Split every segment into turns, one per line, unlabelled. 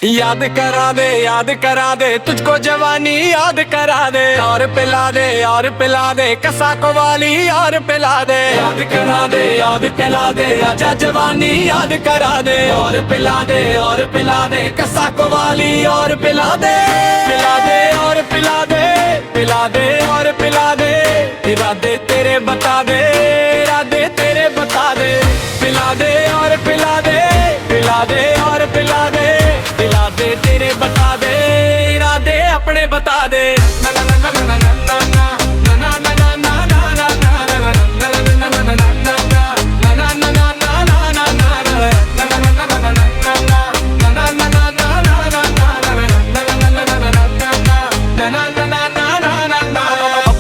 याद करा दे तुझको जवानी याद करा दे और पिला दे कसा को वाली और पिला दे याद पिला दे आजा जवानी याद करा दे और पिला दे कसा को वाली और पिला दे और पिला दे और पिला दे इरादे तेरे बता दे इरादे तेरे बता दे पिला दे और पिला दे और पिला दे तेरे बता दे इरादे अपने बता दे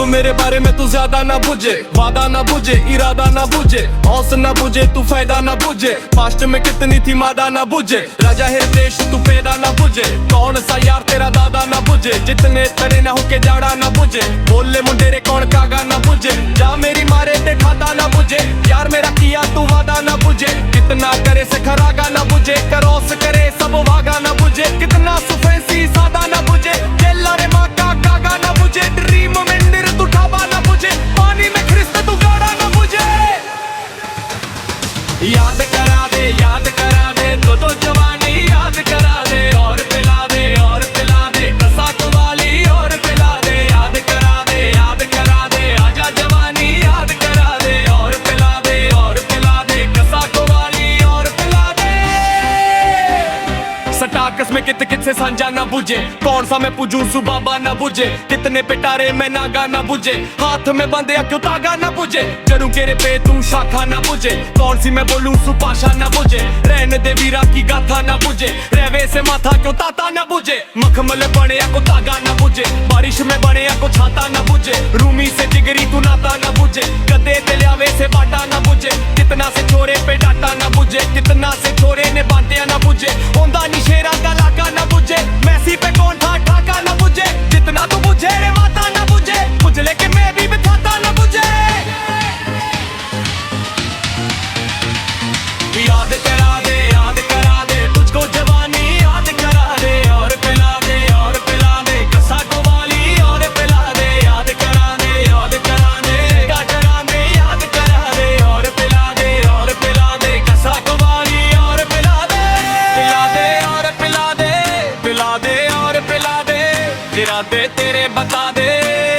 मेरे बारे में तू ज्यादा ना बुझे वादा ना बुझे इरादा ना बुझे हौस ना बुझे तू फायदा ना बुझे पास्ट में कितनी थी मादा ना बुझे राजा है देश तू पैदा ना बुझे कौन सा यार तेरा दादा ना बुझे जितने तेरे ना होके जाड़ा ना बुझे बोले मुंडे रे कौन कागा ना बुझे जा मेरी मारे ते खाता ना बुझे यार मेरा किया तू वादा ना बुझे कितना करे से खरागा ना बुझे क्रॉस करे सब वागा ना बुझे कितना सुफेंसी सादा ना बुझे जेला रे माँ का कागा ना बुझे ड्रीम में तू ढाबा ना बुझे पानी में खिस्त तू गाड़ा ना बुझे याद करा दे तो जवानी याद करा दे और पिला दे कसा वाली और पिला दे याद करा दे आजा जवानी याद करा दे और पिला दे कसा वाली और पिला दे सटाकस में कित से सांझा ना बुझे कौन सा मैं पूजू सुबाबा ना बुझे कितने पिटारे में नागा ना बुझे हाथ में बंदे क्यों तागा ना बुझे जरूं केरे पे तू शाखा ना बुझे कौन सी मैं बोलूं सुपाशा ना बुझे रहने दे वीरा की गाथा ना बुझे रहवे से माथा क्यों ताता ना बुझे मखमल बने को तागा ना बुझे बारिश में बने को छाता ना बुझे रूमी से जिगरी तू नाता ना बुझे गद्दे ते लियावे से बाटा ना बुझे कितना से छोरे पे डाटा ना बुझे कितना से छोरे ने बांटिया ना बुझे होंदा नी शेरा का लाका ना बुझे मैसी पे कौन था ठाका ना बुझे जितना तू बुझे रे माता ना बुझे बुझ लेके मैं भी बिठाता ना बुझे याद करा दे तुझको जवानी याद करा दे और पिला दे कसा को वाली और पिला दे याद करा दे गाजरा में याद करा दे और पिला दे कसा को वाली और पिला दे और पिला दे और पिला दे इरादे तेरे बता दे